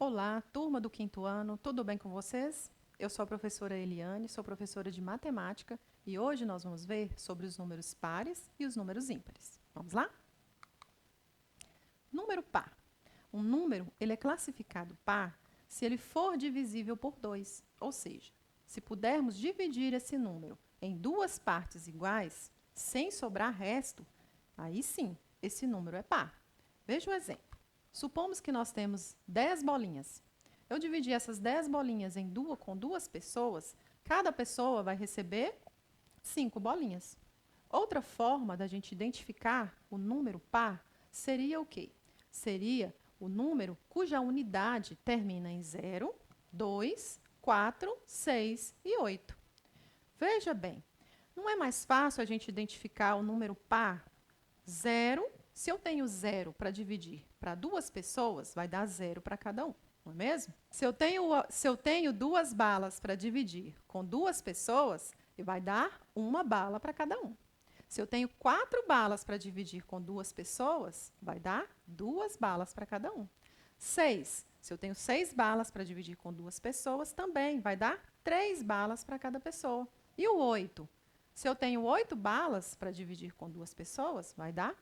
Olá, turma do quinto ano, tudo bem com vocês? Eu sou a professora Eliane, sou professora de matemática e hoje nós vamos ver sobre os números pares e os números ímpares. Vamos lá? Número par. Um número ele é classificado par se ele for divisível por 2, ou seja, se pudermos dividir esse número em duas partes iguais, sem sobrar resto, aí sim, esse número é par. Veja o exemplo. Supomos que nós temos 10 bolinhas. Eu dividi essas 10 bolinhas com duas pessoas, cada pessoa vai receber 5 bolinhas. Outra forma da gente identificar o número par seria o quê? Seria o número cuja unidade termina em 0, 2, 4, 6 e 8. Veja bem, não é mais fácil a gente identificar o número par? 0, se eu tenho 0 para dividir para duas pessoas, vai dar 0 para cada um, não é mesmo? Se eu tenho duas balas para dividir com duas pessoas, vai dar uma bala para cada um. Se eu tenho 4 balas para dividir com duas pessoas, vai dar 2 balas para cada um. 6. Se eu tenho 6 balas para dividir com duas pessoas, também vai dar 3 balas para cada pessoa. E o 8? Se eu tenho 8 balas para dividir com duas pessoas, vai dar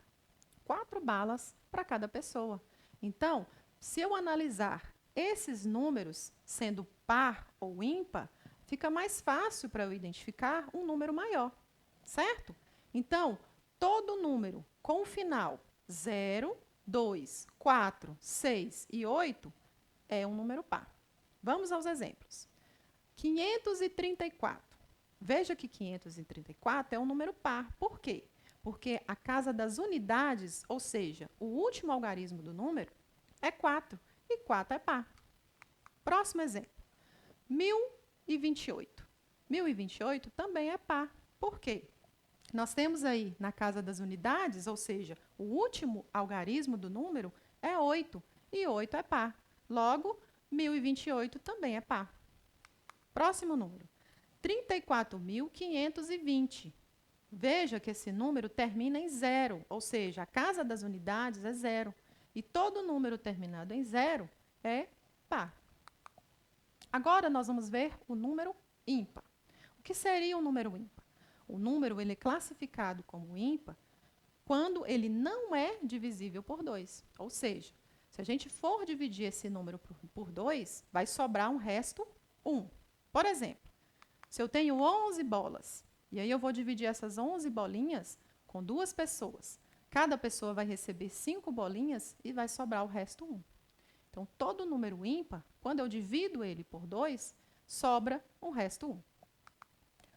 4 balas para cada pessoa. Então, se eu analisar esses números sendo par ou ímpar, fica mais fácil para eu identificar um número maior, certo? Então, todo número com o final 0, 2, 4, 6 e 8 é um número par. Vamos aos exemplos. 534. Veja que 534 é um número par. Por quê? Porque a casa das unidades, ou seja, o último algarismo do número, é 4. E 4 é par. Próximo exemplo. 1028. 1028 também é par. Por quê? Nós temos aí na casa das unidades, ou seja, o último algarismo do número é 8. E 8 é par. Logo, 1028 também é par. Próximo número. 34.520. Veja que esse número termina em 0, ou seja, a casa das unidades é 0. E todo número terminado em 0 é par. Agora nós vamos ver o número ímpar. O que seria um número ímpar? O número ele é classificado como ímpar quando ele não é divisível por 2. Ou seja, se a gente for dividir esse número por 2, vai sobrar um resto 1. Por exemplo, se eu tenho 11 bolas, e aí eu vou dividir essas 11 bolinhas com duas pessoas, cada pessoa vai receber 5 bolinhas e vai sobrar o resto 1. Então, todo número ímpar, quando eu divido ele por 2, sobra um resto 1.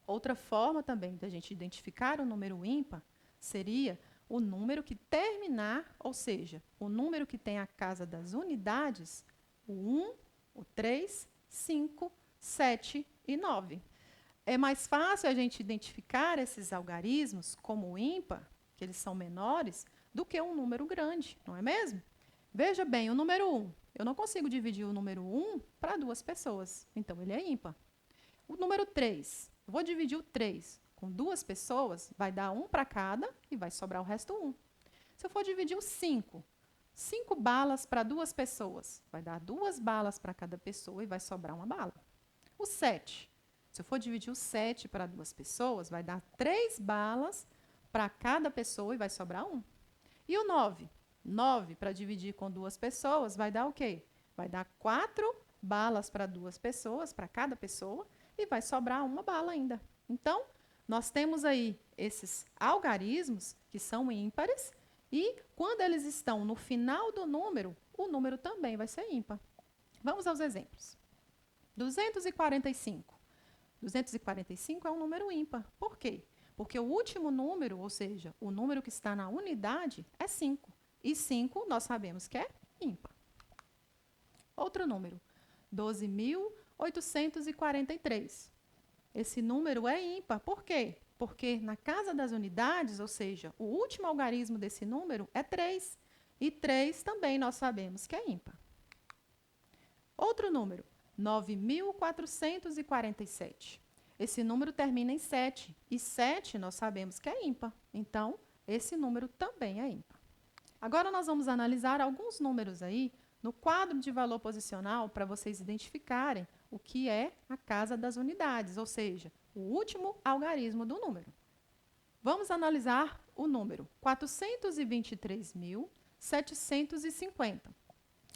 Outra forma também da gente identificar o número ímpar seria o número que terminar, ou seja, o número que tem a casa das unidades, o 1, o 3, 5, 7 e 9. É mais fácil a gente identificar esses algarismos como ímpar, que eles são menores, do que um número grande, não é mesmo? Veja bem, o número 1. Eu não consigo dividir o número 1 para duas pessoas, então ele é ímpar. O número 3. Eu vou dividir o 3 com duas pessoas, vai dar 1 para cada e vai sobrar o resto 1. Se eu for dividir o 5, 5 balas para duas pessoas, vai dar 2 balas para cada pessoa e vai sobrar uma bala. O 7. Se eu for dividir o 7 para duas pessoas, vai dar 3 balas para cada pessoa e vai sobrar 1. E o 9? 9 para dividir com duas pessoas, vai dar o quê? Vai dar 4 balas para duas pessoas, para cada pessoa, e vai sobrar uma bala ainda. Então, nós temos aí esses algarismos que são ímpares, e quando eles estão no final do número, o número também vai ser ímpar. Vamos aos exemplos. 245. 245 é um número ímpar. Por quê? Porque o último número, ou seja, o número que está na unidade, é 5. E 5 nós sabemos que é ímpar. Outro número, 12.843. Esse número é ímpar. Por quê? Porque na casa das unidades, ou seja, o último algarismo desse número é 3. E 3 também nós sabemos que é ímpar. Outro número, 9.447. Esse número termina em 7. E 7 nós sabemos que é ímpar. Então, esse número também é ímpar. Agora nós vamos analisar alguns números aí no quadro de valor posicional para vocês identificarem o que é a casa das unidades, ou seja, o último algarismo do número. Vamos analisar o número 423.750.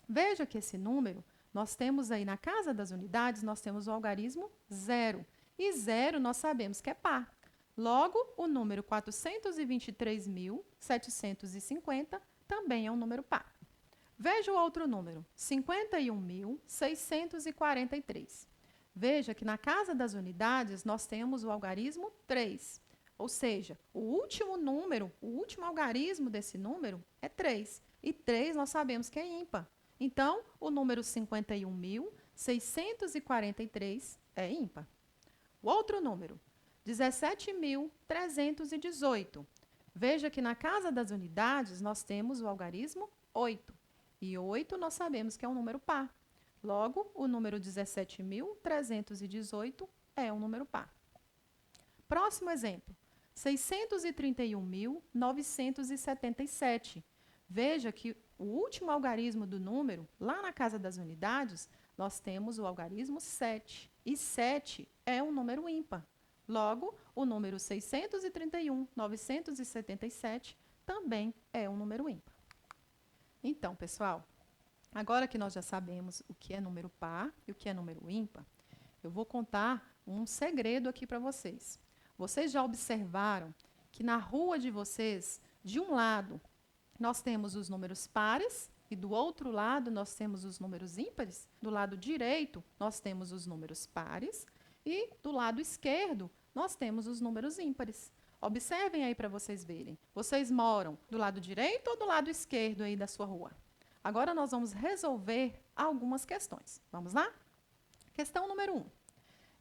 Veja que esse número, nós temos aí na casa das unidades, nós temos o algarismo 0. E 0 nós sabemos que é par. Logo, o número 423.750 também é um número par. Veja o outro número, 51.643. Veja que na casa das unidades nós temos o algarismo 3. Ou seja, o último número, o último algarismo desse número é 3. E 3 nós sabemos que é ímpar. Então, o número 51.643 é ímpar. O outro número, 17.318. Veja que na casa das unidades nós temos o algarismo 8. E 8 nós sabemos que é um número par. Logo, o número 17.318 é um número par. Próximo exemplo, 631.977. Veja que o último algarismo do número, lá na casa das unidades, nós temos o algarismo 7. E 7 é um número ímpar. Logo, o número 631.977 também é um número ímpar. Então, pessoal, agora que nós já sabemos o que é número par e o que é número ímpar, eu vou contar um segredo aqui para vocês. Vocês já observaram que na rua de vocês, de um lado, nós temos os números pares e do outro lado nós temos os números ímpares? Do lado direito, nós temos os números pares e do lado esquerdo, nós temos os números ímpares. Observem aí para vocês verem. Vocês moram do lado direito ou do lado esquerdo aí da sua rua? Agora nós vamos resolver algumas questões. Vamos lá? Questão número 1.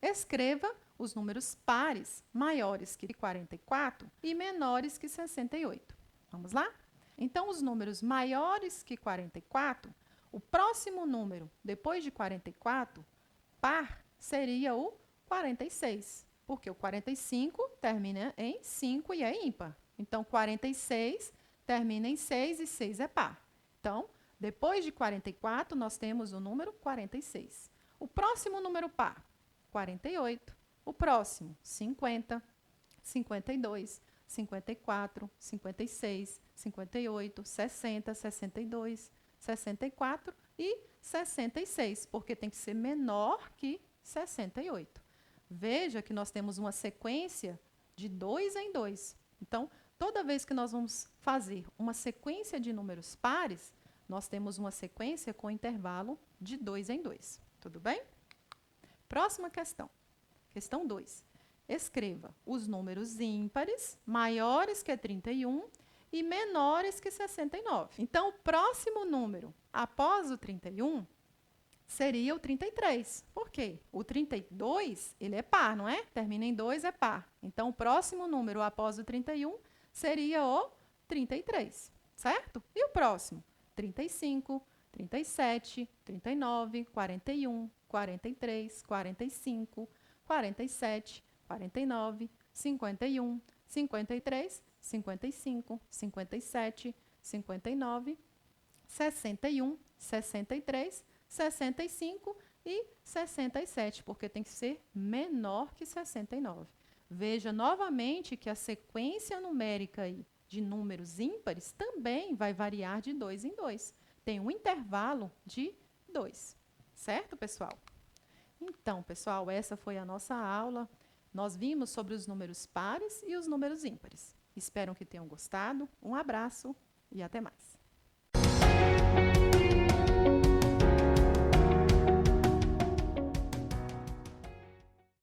Escreva os números pares maiores que 44 e menores que 68. Vamos lá? Então, os números maiores que 44, o próximo número depois de 44, par, seria o 46. Porque o 45 termina em 5 e é ímpar. Então, 46 termina em 6 e 6 é par. Então, depois de 44, nós temos o número 46. O próximo número par, 48. O próximo, 50, 52, 54, 56, 58, 60, 62, 64 e 66, porque tem que ser menor que 68. Veja que nós temos uma sequência de 2 em 2. Então, toda vez que nós vamos fazer uma sequência de números pares, nós temos uma sequência com intervalo de 2 em 2. Tudo bem? Próxima questão. Questão 2. Escreva os números ímpares maiores que 31 e menores que 69. Então, o próximo número após o 31 seria o 33. Por quê? O 32, ele é par, não é? Termina em 2, é par. Então, o próximo número após o 31 seria o 33, certo? E o próximo? 35, 37, 39, 41, 43, 45, 47, 49, 51, 53, 55, 57, 59, 61, 63, 65 e 67, porque tem que ser menor que 69. Veja novamente que a sequência numérica aí de números ímpares também vai variar de 2 em 2. Tem um intervalo de 2. Certo, pessoal? Então, pessoal, essa foi a nossa aula. Nós vimos sobre os números pares e os números ímpares. Espero que tenham gostado. Um abraço e até mais.